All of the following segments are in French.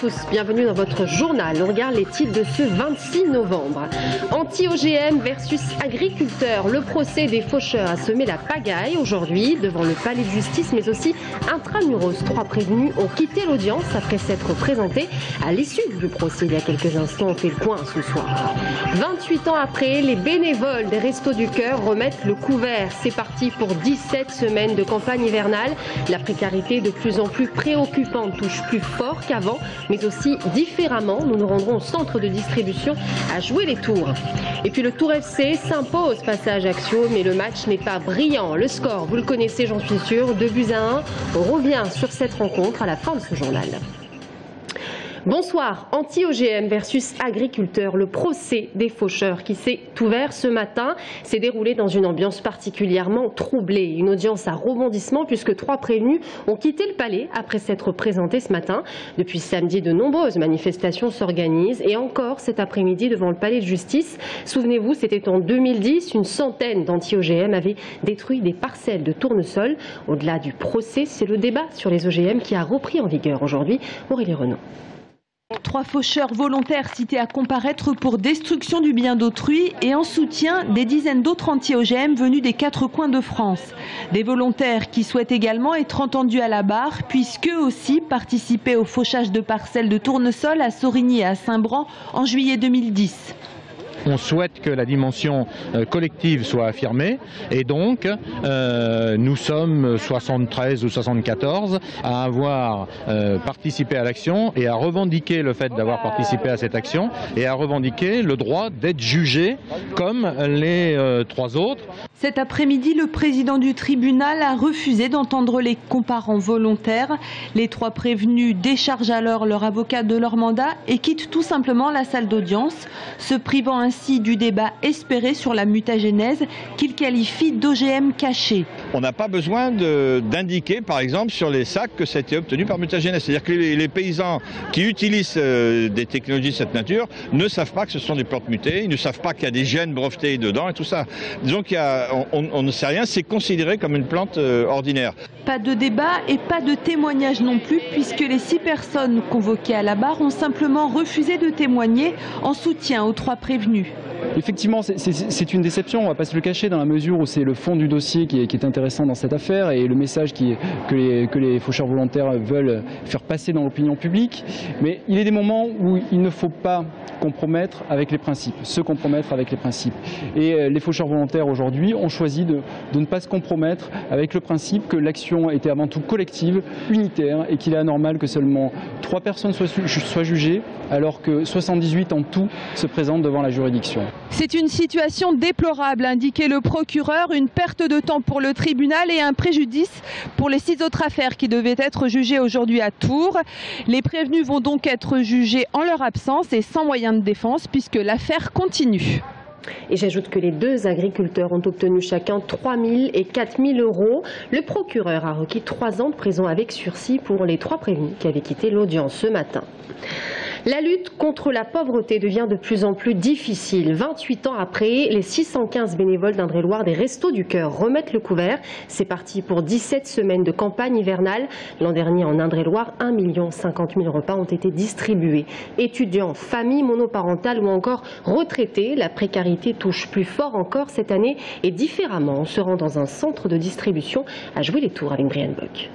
tous, bienvenue dans votre journal. On regarde les titres de ce 26 novembre. Anti-OGM versus agriculteurs. Le procès des faucheurs a semé la pagaille aujourd'hui devant le palais de justice, mais aussi intramuros. 3 prévenus ont quitté l'audience après s'être présentés à l'issue du procès il y a quelques instants. On fait le point ce soir. 28 ans après, les bénévoles des Restos du Cœur remettent le couvert. C'est parti pour 17 semaines de campagne hivernale. La précarité de plus en plus préoccupante touche plus fort qu'avant, mais aussi différemment. Nous nous rendrons au centre de distribution à jouer les tours. Et puis le Tour FC s'impose face à Ajaccio, mais le match n'est pas brillant. Le score, vous le connaissez, j'en suis sûre, 2-1. On revient sur cette rencontre à la fin de ce journal. Bonsoir. Anti-OGM versus agriculteurs. Le procès des faucheurs qui s'est ouvert ce matin s'est déroulé dans une ambiance particulièrement troublée. Une audience à rebondissement puisque 3 prévenus ont quitté le palais après s'être présentés ce matin. Depuis samedi, de nombreuses manifestations s'organisent et encore cet après-midi devant le palais de justice. Souvenez-vous, c'était en 2010, une centaine d'anti-OGM avaient détruit des parcelles de tournesol. Au-delà du procès, c'est le débat sur les OGM qui a repris en vigueur aujourd'hui. Aurélie Renaud. 3 faucheurs volontaires cités à comparaître pour destruction du bien d'autrui et en soutien des dizaines d'autres anti-OGM venus des 4 coins de France. Des volontaires qui souhaitent également être entendus à la barre puisqu'eux aussi participaient au fauchage de parcelles de tournesol à Sorigny et à Saint-Bran en juillet 2010. On souhaite que la dimension collective soit affirmée et donc nous sommes 73 ou 74 à avoir participé à l'action et à revendiquer le fait d'avoir participé à cette action et à revendiquer le droit d'être jugé comme les 3 autres. Cet après-midi, le président du tribunal a refusé d'entendre les comparants volontaires. Les 3 prévenus déchargent alors leur avocat de leur mandat et quittent tout simplement la salle d'audience, se privant ainsi du débat espéré sur la mutagénèse qu'ils qualifient d'OGM caché. On n'a pas besoin d'indiquer, par exemple, sur les sacs que ça a été obtenu par mutagénèse. C'est-à-dire que les paysans qui utilisent des technologies de cette nature ne savent pas que ce sont des plantes mutées, ils ne savent pas qu'il y a des gènes brevetés dedans et tout ça. Disons on ne sait rien, c'est considéré comme une plante ordinaire. Pas de débat et pas de témoignage non plus, puisque les 6 personnes convoquées à la barre ont simplement refusé de témoigner en soutien aux 3 prévenus. Effectivement, c'est une déception, on ne va pas se le cacher, dans la mesure où c'est le fond du dossier qui est intéressant dans cette affaire et le message que les faucheurs volontaires veulent faire passer dans l'opinion publique. Mais il y a des moments où il ne faut pas compromettre avec les principes, se compromettre avec les principes. Et les faucheurs volontaires aujourd'hui ont choisi de ne pas se compromettre avec le principe que l'action était avant tout collective, unitaire, et qu'il est anormal que seulement 3 personnes soient jugées, alors que 78 en tout se présentent devant la juridiction. C'est une situation déplorable, indiquait le procureur, une perte de temps pour le tribunal et un préjudice pour les 6 autres affaires qui devaient être jugées aujourd'hui à Tours. Les prévenus vont donc être jugés en leur absence et sans moyen de défense puisque l'affaire continue. Et j'ajoute que les 2 agriculteurs ont obtenu chacun 3 000 et 4 000 euros. Le procureur a requis 3 ans de prison avec sursis pour les 3 prévenus qui avaient quitté l'audience ce matin. La lutte contre la pauvreté devient de plus en plus difficile. 28 ans après, les 615 bénévoles d'Indre-et-Loire des Restos du Cœur remettent le couvert. C'est parti pour 17 semaines de campagne hivernale. L'an dernier, en Indre-et-Loire, 1 050 000 repas ont été distribués. Étudiants, familles monoparentales ou encore retraités, la précarité touche plus fort encore cette année et différemment. On se rend dans un centre de distribution à jouer les tours avec Brian Bock.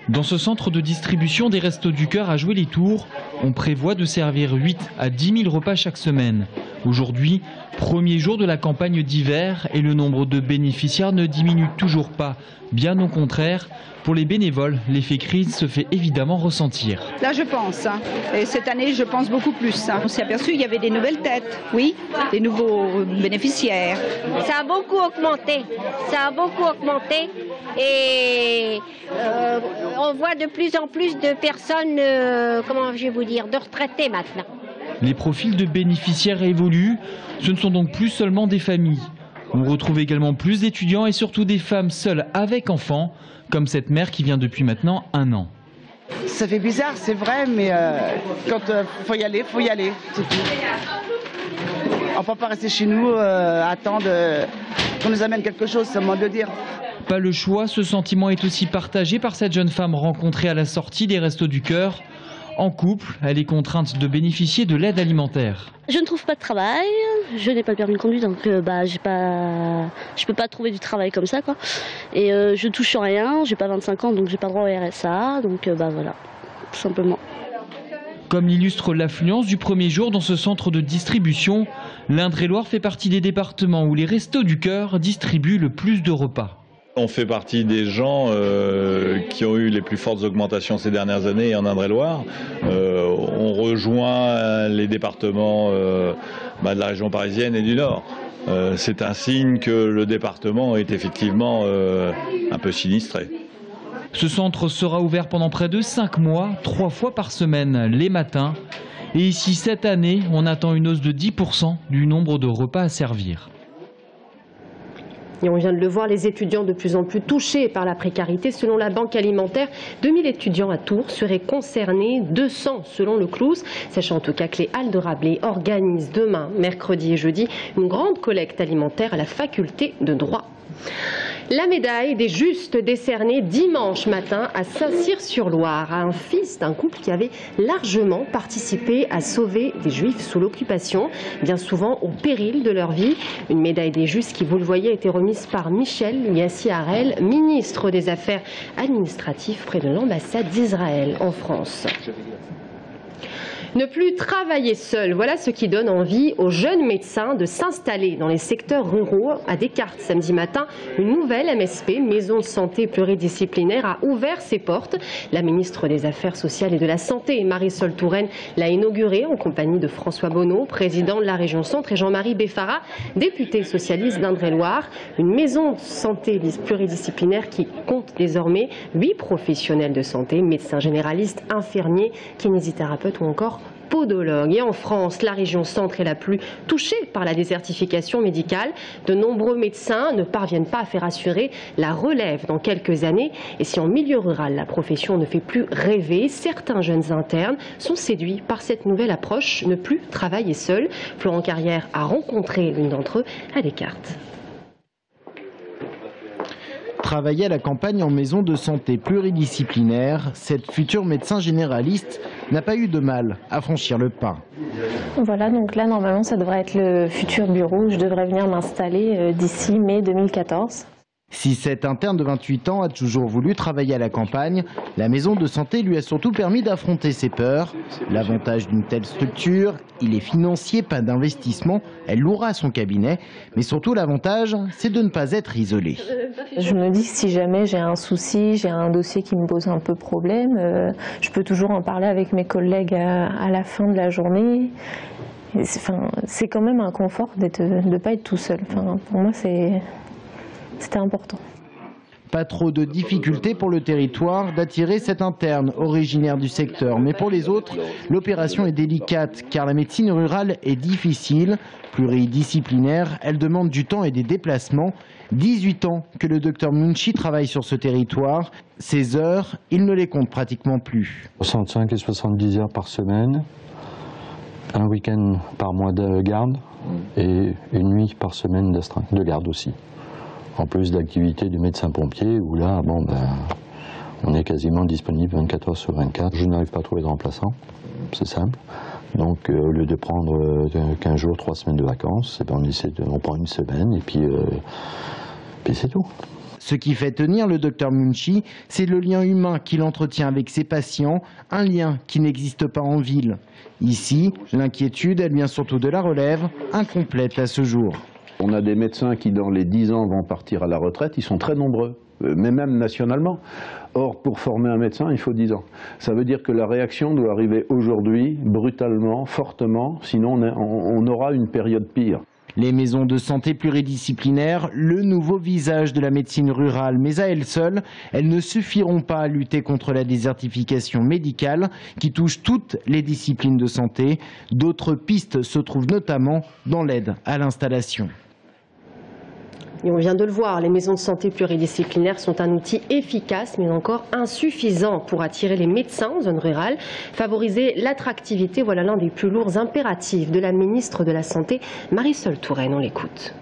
Dans ce centre de distribution des Restos du Cœur à jouer les tours, on prévoit de servir 8 à 10 000 repas chaque semaine. Aujourd'hui, premier jour de la campagne d'hiver et le nombre de bénéficiaires ne diminue toujours pas. Bien au contraire, pour les bénévoles, l'effet crise se fait évidemment ressentir. Là je pense, et cette année je pense beaucoup plus. On s'est aperçu qu'il y avait des nouvelles têtes, oui, des nouveaux bénéficiaires. Ça a beaucoup augmenté, et on voit de plus en plus de personnes, comment je vais vous dire, de retraités maintenant. Les profils de bénéficiaires évoluent, ce ne sont donc plus seulement des familles. On retrouve également plus d'étudiants et surtout des femmes seules avec enfants, comme cette mère qui vient depuis maintenant 1 an. Ça fait bizarre, c'est vrai, mais quand faut y aller, c'est tout. On ne peut pas rester chez nous, attendre qu'on nous amène quelque chose, c'est le moins de dire. Pas le choix, ce sentiment est aussi partagé par cette jeune femme rencontrée à la sortie des Restos du Cœur. En couple, elle est contrainte de bénéficier de l'aide alimentaire. Je ne trouve pas de travail, je n'ai pas le permis de conduire, donc je peux pas trouver du travail comme ça, quoi. Et je touche rien, j'ai pas 25 ans, donc j'ai pas droit au RSA, donc voilà, tout simplement. Comme l'illustre l'affluence du premier jour dans ce centre de distribution, l'Indre-et-Loire fait partie des départements où les Restos du Cœur distribuent le plus de repas. On fait partie des gens qui ont eu les plus fortes augmentations ces dernières années en Indre-et-Loire. On rejoint les départements de la région parisienne et du Nord. C'est un signe que le département est effectivement un peu sinistré. Ce centre sera ouvert pendant près de 5 mois, 3 fois par semaine les matins. Et ici, cette année, on attend une hausse de 10% du nombre de repas à servir. Et on vient de le voir, les étudiants de plus en plus touchés par la précarité. Selon la Banque alimentaire, 2000 étudiants à Tours seraient concernés, 200 selon le Crous. Sachant en tout cas que les Halles de Rabelais organisent demain, mercredi et jeudi, une grande collecte alimentaire à la faculté de droit. La médaille des justes décernée dimanche matin à Saint-Cyr-sur-Loire à un fils d'un couple qui avait largement participé à sauver des Juifs sous l'occupation, bien souvent au péril de leur vie. Une médaille des justes qui, vous le voyez, a été remise par Michel Yassi-Harel, ministre des Affaires administratives près de l'ambassade d'Israël en France. Ne plus travailler seul, voilà ce qui donne envie aux jeunes médecins de s'installer dans les secteurs ruraux. À Descartes, samedi matin, une nouvelle MSP, Maison de Santé Pluridisciplinaire, a ouvert ses portes. La ministre des Affaires sociales et de la Santé, Marisol Touraine, l'a inaugurée en compagnie de François Bonneau, président de la région Centre, et Jean-Marie Beffara, député socialiste d'Indre-et-Loire. Une maison de santé pluridisciplinaire qui compte désormais 8 professionnels de santé, médecins généralistes, infirmiers, kinésithérapeutes ou encore podologue. Et en France, la région Centre est la plus touchée par la désertification médicale. De nombreux médecins ne parviennent pas à faire assurer la relève dans quelques années. Et si en milieu rural, la profession ne fait plus rêver, certains jeunes internes sont séduits par cette nouvelle approche, ne plus travailler seul. Florent Carrière a rencontré l'une d'entre eux à Descartes. Travailler à la campagne en maison de santé pluridisciplinaire, cette future médecin généraliste n'a pas eu de mal à franchir le pas. Voilà, donc là normalement ça devrait être le futur bureau où je devrais venir m'installer d'ici mai 2014. Si cet interne de 28 ans a toujours voulu travailler à la campagne, la maison de santé lui a surtout permis d'affronter ses peurs. L'avantage d'une telle structure, il est financier, pas d'investissement, elle louera son cabinet. Mais surtout l'avantage, c'est de ne pas être isolé. Je me dis que si jamais j'ai un souci, j'ai un dossier qui me pose un peu problème, je peux toujours en parler avec mes collègues à la fin de la journée. C'est quand même un confort de ne pas être tout seul. Pour moi, c'était important. Pas trop de difficultés pour le territoire d'attirer cet interne originaire du secteur. Mais pour les autres, l'opération est délicate car la médecine rurale est difficile, pluridisciplinaire. Elle demande du temps et des déplacements. 18 ans que le docteur Munchi travaille sur ce territoire. Ces heures, il ne les compte pratiquement plus. 65 et 70 heures par semaine, un week-end par mois de garde et une nuit par semaine de garde aussi. En plus d'activité du médecin-pompier, où là, on est quasiment disponible 24 heures sur 24. Je n'arrive pas à trouver de remplaçant, c'est simple. Donc au lieu de prendre 15 jours, 3 semaines de vacances, on prend une semaine et puis c'est tout. Ce qui fait tenir le docteur Munchi, c'est le lien humain qu'il entretient avec ses patients, un lien qui n'existe pas en ville. Ici, l'inquiétude, elle vient surtout de la relève, incomplète à ce jour. On a des médecins qui, dans les 10 ans, vont partir à la retraite. Ils sont très nombreux, mais même nationalement. Or, pour former un médecin, il faut 10 ans. Ça veut dire que la réaction doit arriver aujourd'hui, brutalement, fortement, sinon on aura une période pire. Les maisons de santé pluridisciplinaires, le nouveau visage de la médecine rurale, mais à elles seules, elles ne suffiront pas à lutter contre la désertification médicale qui touche toutes les disciplines de santé. D'autres pistes se trouvent notamment dans l'aide à l'installation. Et on vient de le voir, les maisons de santé pluridisciplinaires sont un outil efficace mais encore insuffisant pour attirer les médecins en zone rurale. Favoriser l'attractivité, voilà l'un des plus lourds impératifs de la ministre de la Santé, Marisol Touraine. On l'écoute.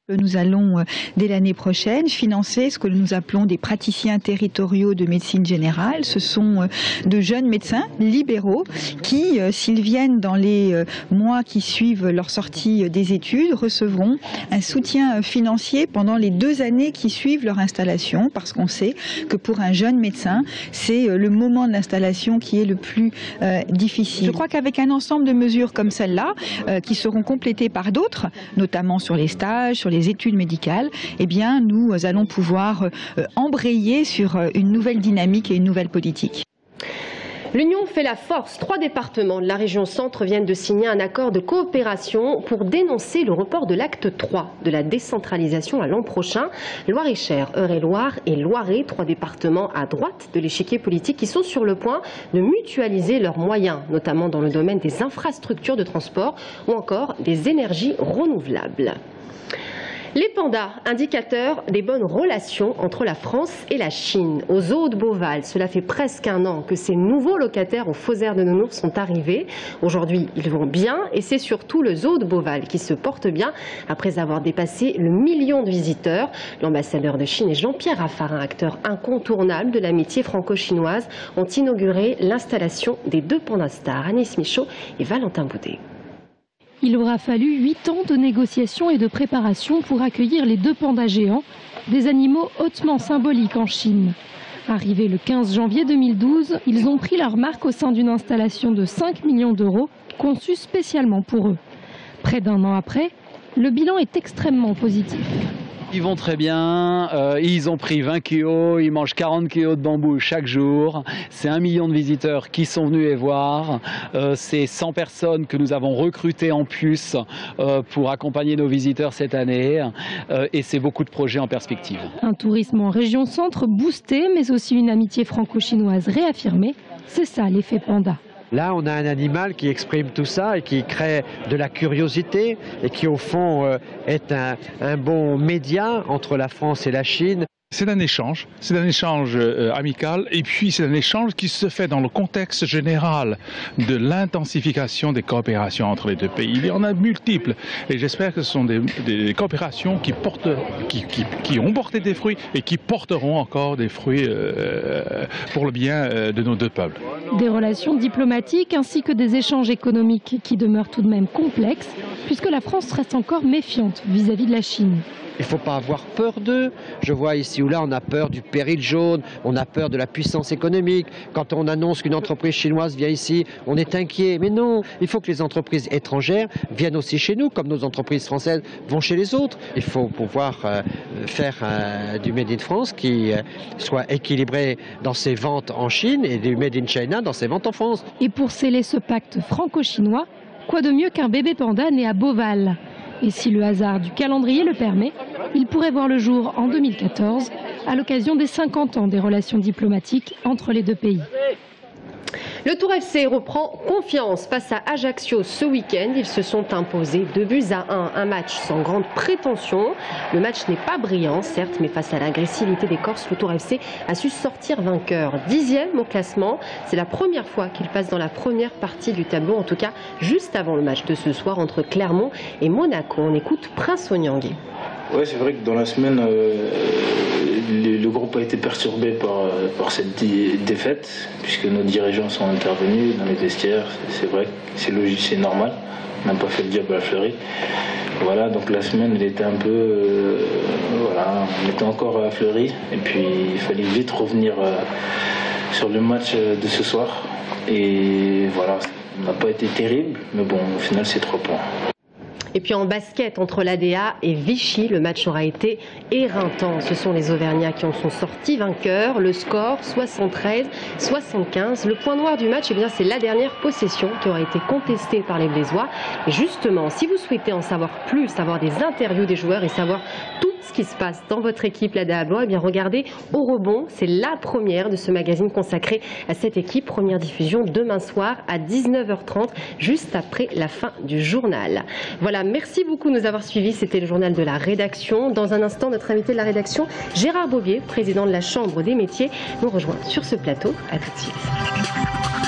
Nous allons, dès l'année prochaine, financer ce que nous appelons des praticiens territoriaux de médecine générale. Ce sont de jeunes médecins libéraux qui, s'ils viennent dans les mois qui suivent leur sortie des études, recevront un soutien financier pendant les 2 années qui suivent leur installation, parce qu'on sait que pour un jeune médecin, c'est le moment de l'installation qui est le plus difficile. Je crois qu'avec un ensemble de mesures comme celle-là, qui seront complétées par d'autres, notamment sur les stages, sur les études médicales, eh bien, nous allons pouvoir embrayer sur une nouvelle dynamique et une nouvelle politique. L'union fait la force. 3 départements de la région centre viennent de signer un accord de coopération pour dénoncer le report de l'acte 3 de la décentralisation à l'an prochain. Loir-et-Cher, Eure-et-Loir et Loiret, 3 départements à droite de l'échiquier politique qui sont sur le point de mutualiser leurs moyens, notamment dans le domaine des infrastructures de transport ou encore des énergies renouvelables. Les pandas, indicateurs des bonnes relations entre la France et la Chine. Au zoo de Beauval, cela fait presque 1 an que ces nouveaux locataires aux faux airs de Nounours sont arrivés. Aujourd'hui, ils vont bien et c'est surtout le zoo de Beauval qui se porte bien après avoir dépassé le 1 million de visiteurs. L'ambassadeur de Chine et Jean-Pierre Raffarin, acteur incontournable de l'amitié franco-chinoise, ont inauguré l'installation des 2 pandas stars, Agnès Michaud et Valentin Boudet. Il aura fallu 8 ans de négociations et de préparation pour accueillir les 2 pandas géants, des animaux hautement symboliques en Chine. Arrivés le 15 janvier 2012, ils ont pris leur marque au sein d'une installation de 5 millions d'euros conçue spécialement pour eux. Près d'1 an après, le bilan est extrêmement positif. Ils vont très bien, ils ont pris 20 kilos, ils mangent 40 kilos de bambou chaque jour. C'est 1 million de visiteurs qui sont venus les voir. C'est 100 personnes que nous avons recrutées en plus pour accompagner nos visiteurs cette année. Et c'est beaucoup de projets en perspective. Un tourisme en région centre boosté, mais aussi une amitié franco-chinoise réaffirmée. C'est ça l'effet panda. Là, on a un animal qui exprime tout ça et qui crée de la curiosité et qui, au fond, est un bon média entre la France et la Chine. C'est un échange amical et puis c'est un échange qui se fait dans le contexte général de l'intensification des coopérations entre les 2 pays. Il y en a multiples et j'espère que ce sont des coopérations qui ont porté des fruits et qui porteront encore des fruits pour le bien de nos 2 peuples. Des relations diplomatiques ainsi que des échanges économiques qui demeurent tout de même complexes puisque la France reste encore méfiante vis-à-vis de la Chine. Il ne faut pas avoir peur d'eux. Je vois ici ou là, on a peur du péril jaune, on a peur de la puissance économique. Quand on annonce qu'une entreprise chinoise vient ici, on est inquiet. Mais non, il faut que les entreprises étrangères viennent aussi chez nous, comme nos entreprises françaises vont chez les autres. Il faut pouvoir faire du Made in France qui soit équilibré dans ses ventes en Chine et du Made in China dans ses ventes en France. Et pour sceller ce pacte franco-chinois, quoi de mieux qu'un bébé panda né à Beauval ? Et si le hasard du calendrier le permet, il pourrait voir le jour en 2014, à l'occasion des 50 ans des relations diplomatiques entre les 2 pays. Le Tour FC reprend confiance face à Ajaccio ce week-end. Ils se sont imposés 2-1, un match sans grande prétention. Le match n'est pas brillant, certes, mais face à l'agressivité des Corses, le Tour FC a su sortir vainqueur. 10e au classement, c'est la première fois qu'il passe dans la première partie du tableau, en tout cas juste avant le match de ce soir entre Clermont et Monaco. On écoute Prince Onyangui. Ouais, c'est vrai que dans la semaine, le groupe a été perturbé par cette défaite, puisque nos dirigeants sont intervenus dans les vestiaires. C'est vrai, c'est logique, c'est normal. On n'a pas fait le diable à la fleurie. Voilà, donc la semaine, elle était un peu... voilà, on était encore à Fleury. Et puis, il fallait vite revenir sur le match de ce soir. Et voilà, ça n'a pas été terrible, mais bon, au final, c'est 3 points. Et puis en basket, entre l'ADA et Vichy, le match aura été éreintant. Ce sont les Auvergnats qui en sont sortis vainqueurs. Le score 73-75. Le point noir du match, eh bien, c'est la dernière possession qui aura été contestée par les Blésois. Et justement, si vous souhaitez en savoir plus, savoir des interviews des joueurs et savoir tout ce qui se passe dans votre équipe, l'ADA Blois, eh bien regardez Au Rebond. C'est la première de ce magazine consacré à cette équipe. Première diffusion demain soir à 19h30, juste après la fin du journal. Voilà, merci beaucoup de nous avoir suivis. C'était le journal de la rédaction. Dans un instant, notre invité de la rédaction, Gérard Bobier, président de la Chambre des métiers, nous rejoint sur ce plateau. À tout de suite.